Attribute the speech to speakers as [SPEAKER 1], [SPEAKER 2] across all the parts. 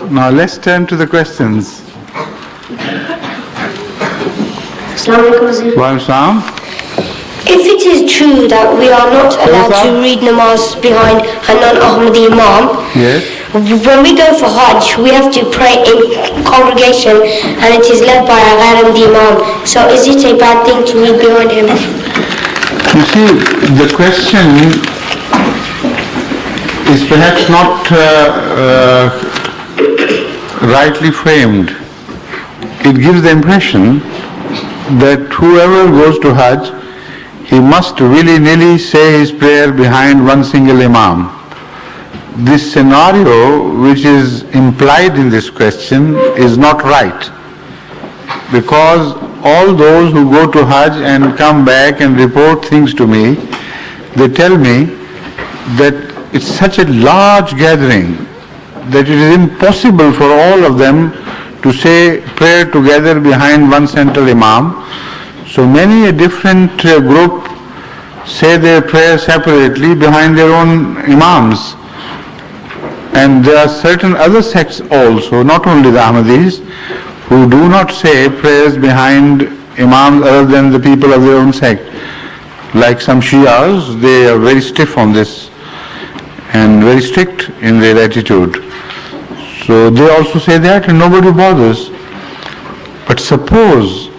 [SPEAKER 1] Now let's turn to the questions. Waalaikum.
[SPEAKER 2] If it is true that we are not allowed to read namaz behind a non-Ahmadi Imam,
[SPEAKER 1] Yes.
[SPEAKER 2] when we go for Hajj, we have to pray in congregation and it is led by a Ahmadi Imam. So is it a bad thing to read behind him?
[SPEAKER 1] You see, the question is perhaps not rightly framed. It gives the impression that whoever goes to Hajj, he must willy-nilly say his prayer behind one single Imam. This scenario which is implied in this question is not right, because all those who go to Hajj and come back and report things to me, they tell me that it's such a large gathering that it is impossible for all of them to say prayer together behind one central Imam. So many a different group say their prayer separately behind their own Imams. And there are certain other sects also, not only the Ahmadis, who do not say prayers behind Imams other than the people of their own sect. Like some Shias, they are very stiff on this and very strict in their attitude. So they also say that and nobody bothers. But suppose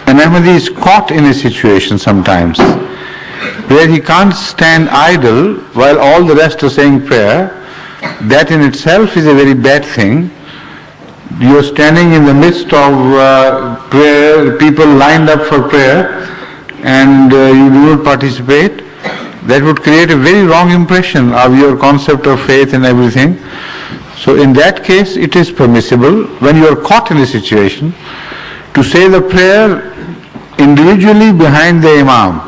[SPEAKER 1] an Ahmadi is caught in a situation sometimes where he can't stand idle while all the rest are saying prayer. That in itself is a very bad thing. You're standing in the midst of prayer, people lined up for prayer, and you do not participate. That would create a very wrong impression of your concept of faith and everything. So in that case, it is permissible, when you are caught in a situation, to say the prayer individually behind the Imam,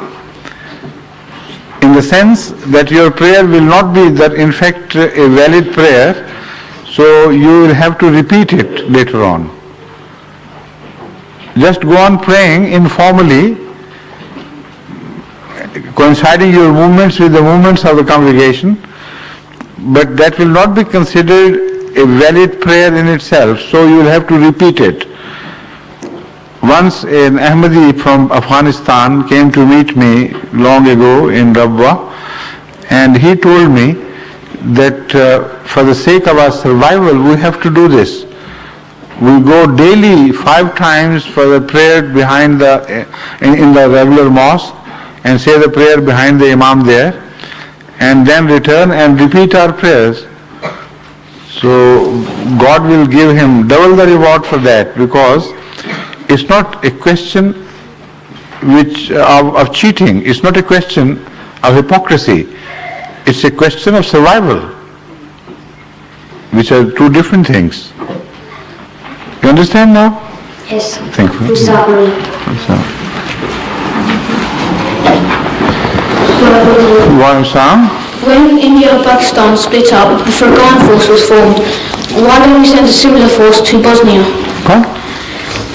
[SPEAKER 1] in the sense that your prayer will not be that in fact a valid prayer, so you will have to repeat it later on. Just go on praying informally, coinciding your movements with the movements of the congregation, but that will not be considered a valid prayer in itself, so you will have to repeat it. Once an Ahmadi from Afghanistan came to meet me long ago in Rabwa, and he told me that for the sake of our survival we have to do this. We go daily 5 times for the prayer behind in the regular mosque and say the prayer behind the Imam there, and then return and repeat our prayers. So God will give him double the reward for that, because it's not a question of cheating. It's not a question of hypocrisy. It's a question of survival, which are two different things. You understand now?
[SPEAKER 2] Yes.
[SPEAKER 1] Thank you.
[SPEAKER 3] When India and Pakistan split up, the Afghan force was formed. Why don't we send a similar force to Bosnia?
[SPEAKER 1] What?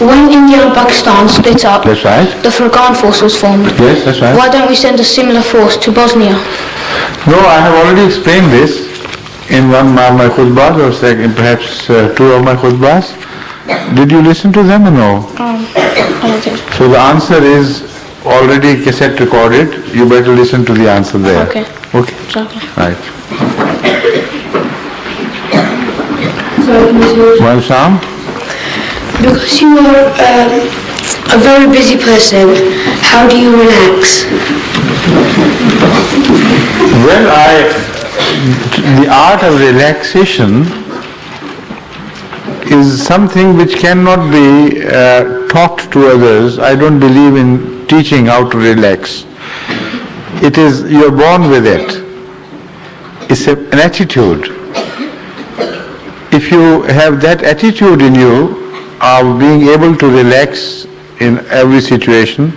[SPEAKER 3] When India and Pakistan split up,
[SPEAKER 1] That's right.
[SPEAKER 3] the Afghan force was formed.
[SPEAKER 1] Yes, that's right.
[SPEAKER 3] Why don't we send a similar force to Bosnia?
[SPEAKER 1] No, I have already explained this in one of my khutbahs, or perhaps 2 of my khutbahs. Did you listen to them or no?
[SPEAKER 3] I did.
[SPEAKER 1] So the answer is already cassette recorded. You better listen to the answer there.
[SPEAKER 3] Okay.
[SPEAKER 1] Okay.
[SPEAKER 3] Exactly.
[SPEAKER 1] Right.
[SPEAKER 2] So,
[SPEAKER 1] Sam?
[SPEAKER 2] because you are a very busy person, how do you relax?
[SPEAKER 1] Well, the art of relaxation is something which cannot be taught to others. I don't believe in teaching how to relax. It is, you're born with it. It's an attitude. If you have that attitude in you of being able to relax in every situation,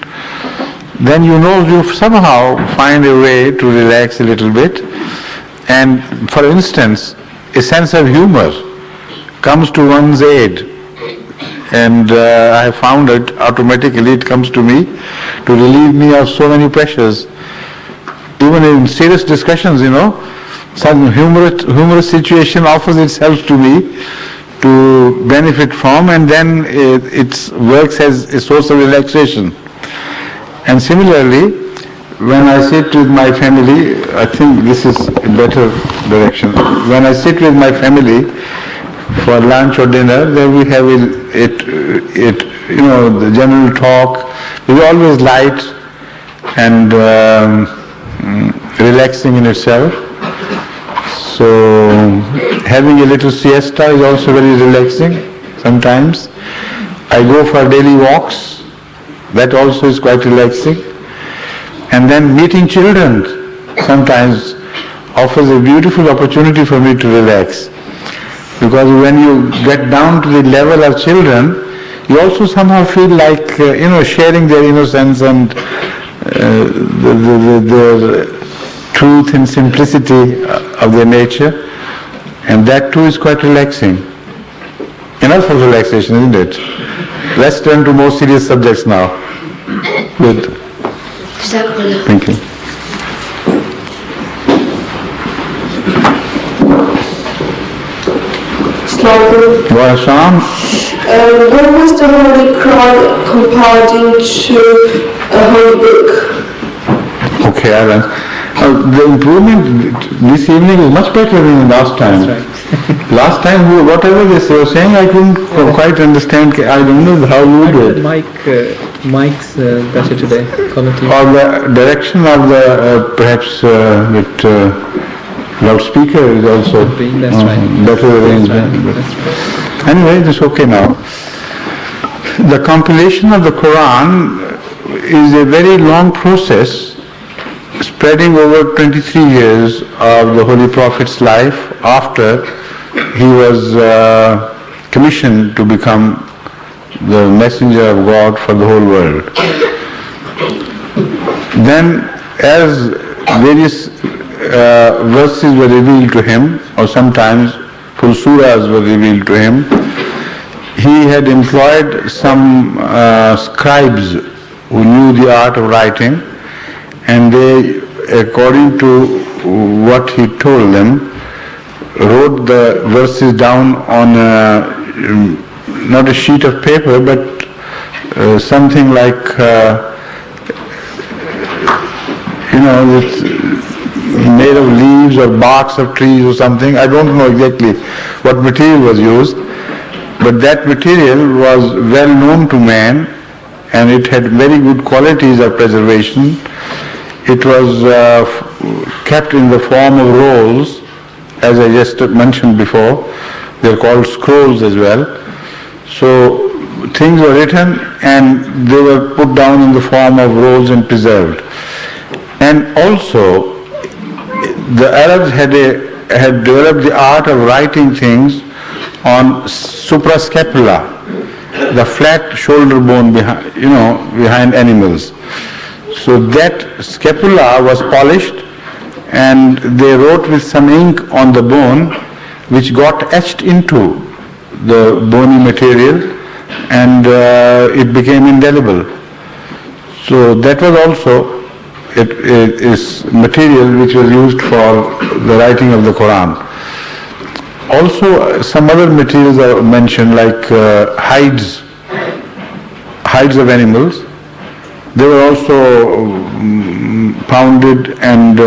[SPEAKER 1] then you know you somehow find a way to relax a little bit. And for instance, a sense of humor comes to one's aid. And I have found it automatically, it comes to me to relieve me of so many pressures. even in serious discussions, some humorous situation offers itself to me to benefit from, and then it works as a source of relaxation. And similarly, when I sit with my family, I think this is a better direction. When I sit with my family for lunch or dinner, then we have the general talk. It's always light and relaxing in itself. So having a little siesta is also very relaxing sometimes. I go for daily walks, that also is quite relaxing. And then meeting children sometimes offers a beautiful opportunity for me to relax. Because when you get down to the level of children, you also somehow feel like, sharing their innocence and the truth and simplicity of their nature, and that too is quite relaxing. Enough of relaxation, isn't it? Let's turn to more serious subjects now. Good. Thank you.
[SPEAKER 4] When was the Holy Quran compiled into a holy book?
[SPEAKER 1] Okay, Alan. The improvement this evening is much better than last time.
[SPEAKER 5] That's right.
[SPEAKER 1] Last time, whatever they were saying, I couldn't quite understand. I don't know how you do it.
[SPEAKER 5] Mike's better today. Quality.
[SPEAKER 1] Or the direction of the perhaps with loudspeaker is also
[SPEAKER 5] That's right.
[SPEAKER 1] better arrangement.
[SPEAKER 5] That's right.
[SPEAKER 1] Anyway, it's okay now. The compilation of the Quran is a very long process spreading over 23 years of the Holy Prophet's life after he was commissioned to become the messenger of God for the whole world. Then, as various verses were revealed to him, or sometimes full surahs were revealed to him, he had employed some scribes who knew the art of writing, and they, according to what he told them, wrote the verses down on not a sheet of paper, but something like, it's made of leaves or barks of trees or something. I don't know exactly what material was used, but that material was well known to man, and it had very good qualities of preservation. It was kept in the form of rolls, as I just mentioned before. They're called scrolls as well. So things were written and they were put down in the form of rolls and preserved. And also, the Arabs had developed the art of writing things on suprascapula, the flat shoulder bone behind animals. So that scapula was polished, and they wrote with some ink on the bone, which got etched into the bony material, and it became indelible. So that was also is material which was used for the writing of the Quran. Also, some other materials are mentioned, like hides of animals. They were also pounded and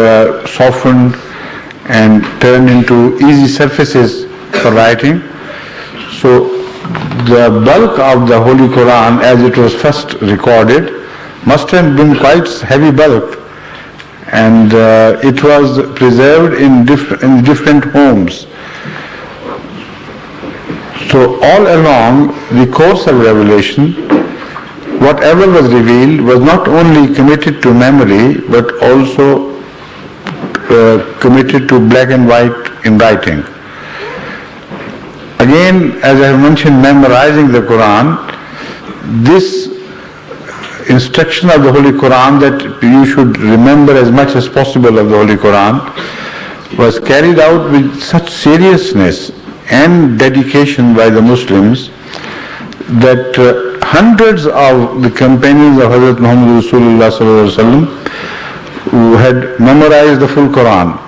[SPEAKER 1] softened and turned into easy surfaces for writing. So the bulk of the Holy Quran, as it was first recorded, must have been quite heavy bulk, and it was preserved in different homes. So all along the course of revelation, whatever was revealed was not only committed to memory, but also committed to black and white in writing. Again, as I have mentioned, memorizing the Quran, this instruction of the Holy Quran that you should remember as much as possible of the Holy Quran was carried out with such seriousness and dedication by the Muslims that hundreds of the companions of Hadhrat Muhammad Rasulullah who had memorized the full Quran,